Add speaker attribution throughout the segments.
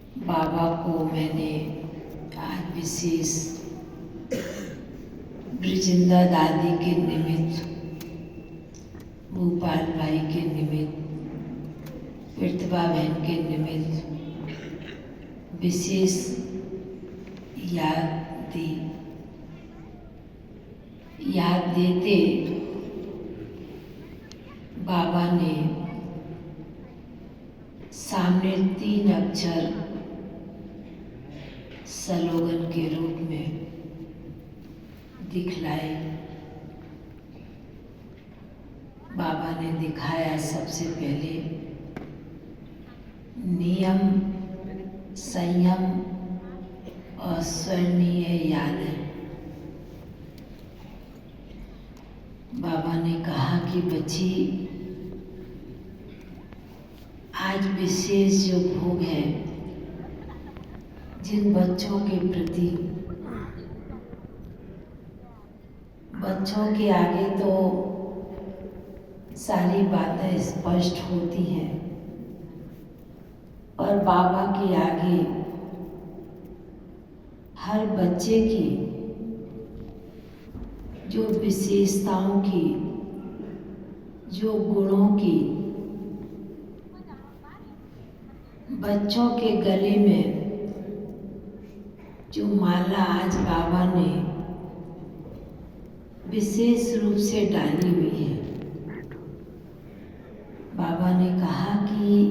Speaker 1: बाबा को मैंने आज विशेष ब्रिजिंदा दादी के निमित्त, भूपाल भाई के निमित्त, प्रतिभा बहन के निमित्त विशेष याद दी। याद देते बाबा ने सामने 3 अक्षर स्लोगन के रूप में दिखलाए। बाबा ने दिखाया सबसे पहले नियम, संयम और स्वर्णीय यादें। बाबा ने कहा कि बच्ची, आज विशेष जो भोग है, जिन बच्चों के प्रति, बच्चों के आगे तो सारी बातें स्पष्ट होती हैं, पर बाबा के आगे हर बच्चे की जो विशेषताओं की, जो गुणों की, बच्चों के गले में जो माला आज बाबा ने विशेष रूप से डाली हुई है। बाबा ने कहा कि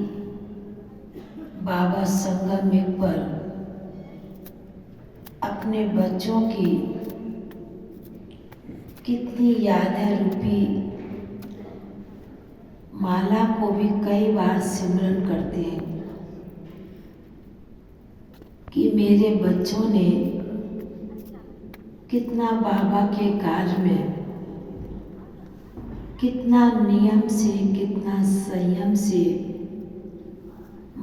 Speaker 1: बाबा संगम युग पर अपने बच्चों की कितनी यादें रूपी माला को भी कई बार सिमरन करते हैं कि मेरे बच्चों ने कितना बाबा के कार्य में, कितना नियम से, कितना संयम से,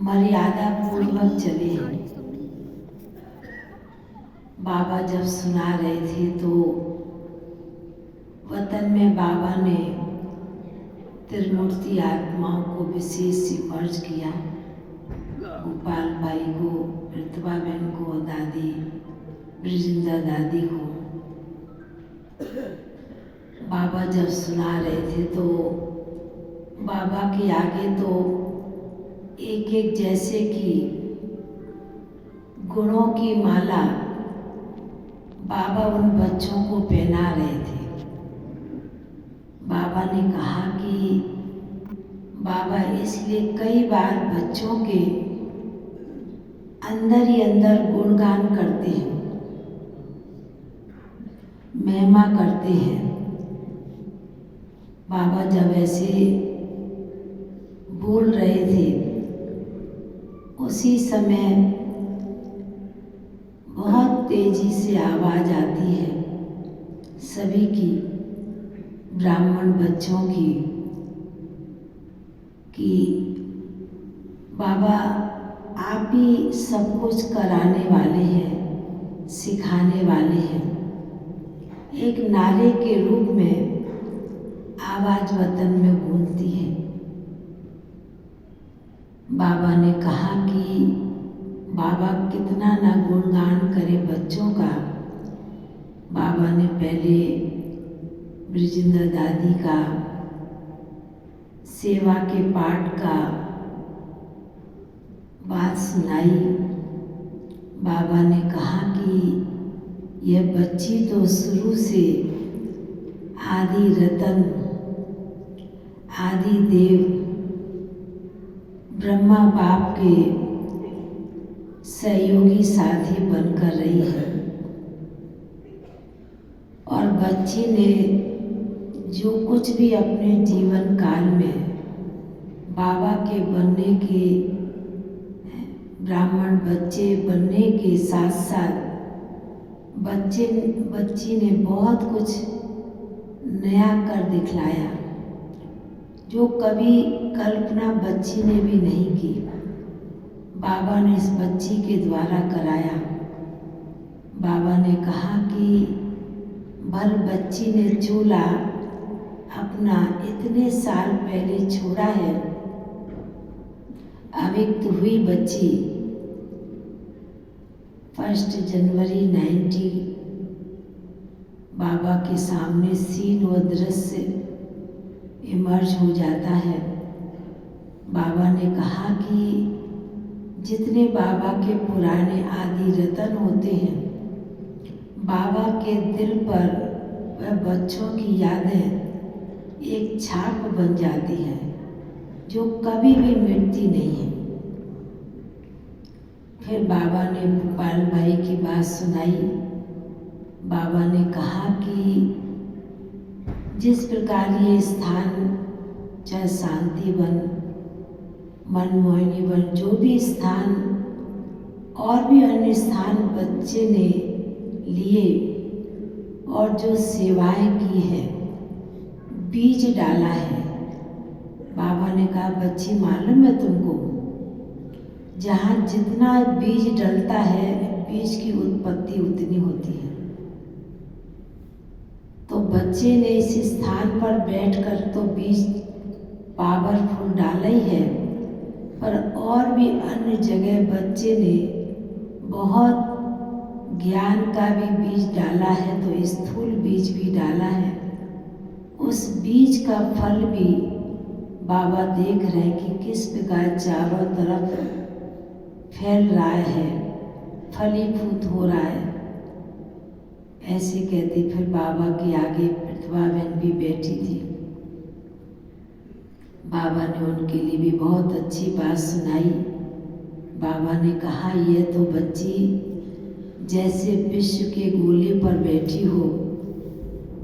Speaker 1: मर्यादा पूर्वक चले हैं। बाबा जब सुना रहे थे तो वतन में बाबा ने त्रिमूर्ति आत्माओं को विशेष स्मरण किया। भूपाल भाई को, प्रतिभा बहन को, दादी ब्रिजिंदा दादी को। बाबा जब सुना रहे थे तो बाबा के आगे तो एक एक जैसे कि गुणों की माला बाबा उन बच्चों को पहना रहे थे। बाबा ने कहा कि बाबा इसलिए कई बार बच्चों के अंदर ही अंदर गुणगान करते हैं, महिमा करते हैं। बाबा जब ऐसे बोल रहे थे, उसी समय बहुत तेजी से आवाज आती है सभी की, ब्राह्मण बच्चों की, कि बाबा आप ही सब कुछ कराने वाले हैं, सिखाने वाले हैं। एक नारे के रूप में आवाज वतन में गूंजती है। बाबा ने कहा कि बाबा कितना ना गुणगान करे बच्चों का। बाबा ने पहले ब्रिजिंदा दादी का सेवा के पाठ का बात सुनाई। बाबा ने कहा कि यह बच्ची तो शुरू से आदि रतन, आदि देव, ब्रह्मा बाप के सहयोगी साथी बनकर रही है। और बच्ची ने जो कुछ भी अपने जीवन काल में बाबा के बनने के, ब्राह्मण बच्चे बनने के साथ साथ बच्ची ने बहुत कुछ नया कर दिखलाया, जो कभी कल्पना बच्ची ने भी नहीं की। बाबा ने इस बच्ची के द्वारा कराया। बाबा ने कहा कि भल बच्ची ने चूल्हा अपना इतने साल पहले छोड़ा है। अविक्त हुई बच्ची 1 जनवरी 90 बाबा के सामने सीन व दृश्य इमर्ज हो जाता है। बाबा ने कहा कि जितने बाबा के पुराने आदि रतन होते हैं, बाबा के दिल पर वह बच्चों की यादें एक छाप बन जाती है जो कभी भी मिटती नहीं है। फिर बाबा ने भूपाल भाई की बात सुनाई। बाबा ने कहा कि जिस प्रकार ये स्थान, चाहे शांति वन, मनमोहिनी वन, जो भी स्थान और भी अन्य स्थान बच्चे ने लिए और जो सेवाएं की है, बीज डाला है। बाबा ने कहा, बच्ची मालूम है तुमको, जहाँ जितना बीज डलता है, बीज की उत्पत्ति उतनी होती है। तो बच्चे ने इस स्थान पर बैठकर तो बीज पावरफुल डाला ही है, पर और भी अन्य जगह बच्चे ने बहुत ज्ञान का भी बीज डाला है, तो स्थूल बीज भी डाला है। उस बीज का फल भी बाबा देख रहे हैं कि किस प्रकार चारों तरफ फैल रहा है, फलीभूत हो रहा है। ऐसे कहती फिर बाबा के आगे प्रतिभा बहन भी बैठी थी। बाबा ने उनके लिए भी बहुत अच्छी बात सुनाई। बाबा ने कहा, यह तो बच्ची जैसे विश्व के गोले पर बैठी हो,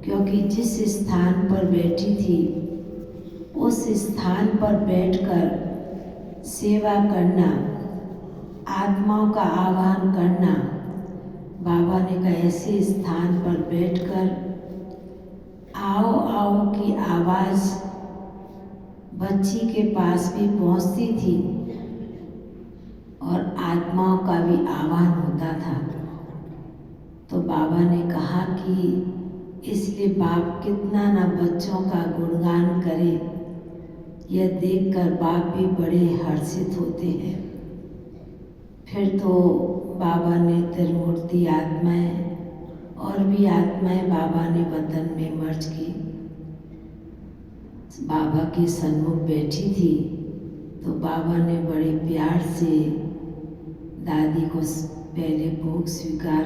Speaker 1: क्योंकि जिस स्थान पर बैठी थी उस स्थान पर बैठकर सेवा करना, आत्माओं का आह्वान करना। बाबा ने कहा, ऐसे स्थान पर बैठकर आओ आओ की आवाज़ बच्ची के पास भी पहुंचती थी और आत्माओं का भी आह्वान होता था। तो बाबा ने कहा कि इसलिए बाप कितना ना बच्चों का गुणगान करे, यह देखकर बाप भी बड़े हर्षित होते हैं। फिर तो बाबा ने त्रिमूर्ति आत्माएं और भी आत्माएं बाबा ने वतन में मर्ज की। बाबा के सन्मुख बैठी थी तो बाबा ने बड़े प्यार से दादी को पहले भोग स्वीकार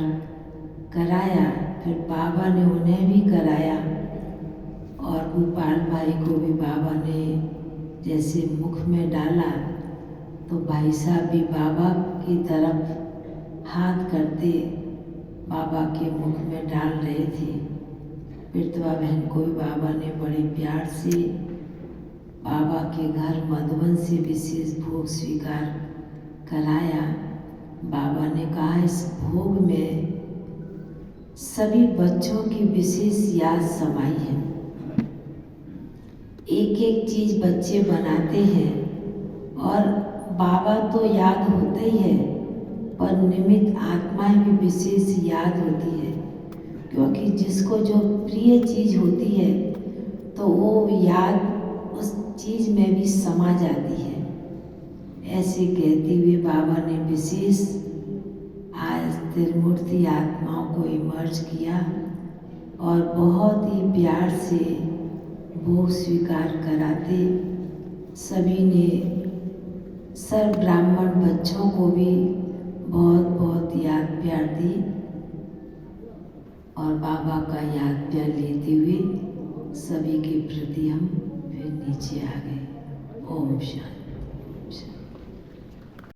Speaker 1: कराया, फिर बाबा ने उन्हें भी कराया और भूपाल भाई को भी बाबा ने जैसे मुख में डाला तो भाई साहब भी बाबा की तरफ हाथ करते बाबा के मुख में डाल रहे थे। प्रतिभा बहन को भी बाबा ने बड़े प्यार से बाबा के घर मधुबन से विशेष भोग स्वीकार कराया। बाबा ने कहा, इस भोग में सभी बच्चों की विशेष याद समाई है। एक एक चीज बच्चे बनाते हैं और बाबा तो याद होता ही है, पर निमित्त आत्माएं भी विशेष याद होती है, क्योंकि जिसको जो प्रिय चीज होती है तो वो याद उस चीज में भी समा जाती है। ऐसे कहते हुए बाबा ने विशेष आज त्रिमूर्ति आत्माओं को इमर्ज किया और बहुत ही प्यार से भोग स्वीकार कराते सभी ने सब ब्राह्मण बच्चों को भी बहुत बहुत याद प्यार दी और बाबा का याद प्यार लेते हुए सभी के प्रति हम फिर नीचे आ गए। ओम शांति।